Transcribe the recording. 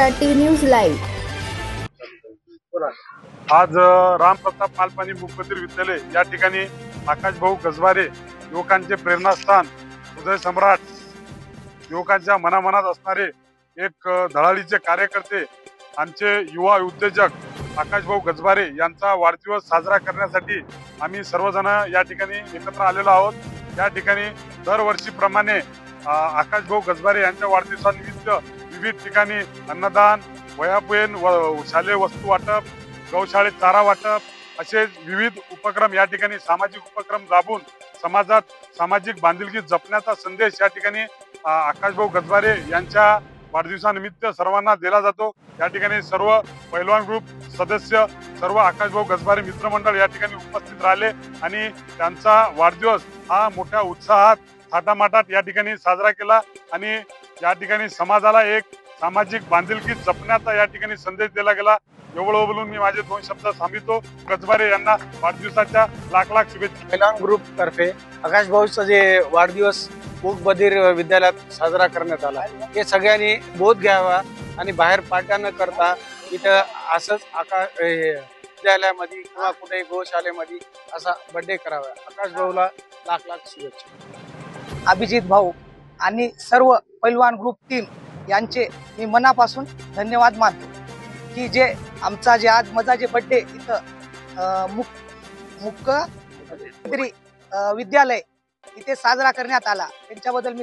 Marathi news live. आज रामप्रताप मालपाणी मुकबधीर विद्यालय या ठिकाणी आकाश भाऊ गजबारे युवकांचे प्रेरणास्थान, उदय सम्राट, युवकांच्या मनामनात असणारे एक धडाडीचे कार्यकर्ते, आमचे युवा उद्योजक आकाश भाऊ गजबारे यांचा वाढदिवस साजरा करण्यासाठी आम्ही सर्वजण या ठिकाणी एकत्र आलेलो आहोत। या ठिकाणी दरवर्षीप्रमाणे आकाश भाऊ गजबारे यांच्या वाढदिवसानिमित्त विविध ठिकाणी अन्नदान, वह्या-पेन व शालेय वस्तू वाटप, गौशाळेत चारा वाटप असे विविध उपक्रम या ठिकाणी सामाजिक उपक्रम राबवून समाजात सामाजिक बांधिलकी जपण्याचा संदेश या ठिकाणी आकाश भाऊ गजबारे यांच्या वाढदिवसानिमित्त सर्वांना दिला जातो। या ठिकाणी सर्व पैलवान ग्रुप सदस्य, सर्व आकाश भाऊ गजबारे मित्रमंडळ या ठिकाणी उपस्थित राहिले आणि त्यांचा वाढदिवस हा मोठ्या उत्साहात थाटामाटात या ठिकाणी साजरा केला आणि या ठिकाणी समाजाला एक सामाजिक बांधिलकी जपण्याचा या ठिकाणी संदेश दिला गेला। एवढं बोलून मी माझे 2 शब्द थांबवितो। गजबारे यांना वाढदिवसाच्या लाख लाख शुभेच्छा। पैलवान ग्रुप तर्फे आकाश भाऊचा जे वाढदिवस मूकबधीर विद्यालयात साजरा करण्यात आला, हे सगळ्यांनी बोध घ्यावा आणि बाहेर पार्ट्या न करता इथं असंच विद्यालयामध्ये किंवा कुठे गोशाळेमध्ये असा बर्थडे करावा। आकाश भाऊला लाख लाख शुभेच्छा। अभिजित भाऊ आणि सर्व पैलवान ग्रुप टीम यांचे मी मनापासून धन्यवाद मानतो की जे आमचा जे आज माझा जे बर्थडे इथं मुकबधीर विद्यालय इथे साजरा करण्यात आला, त्यांच्याबद्दल मी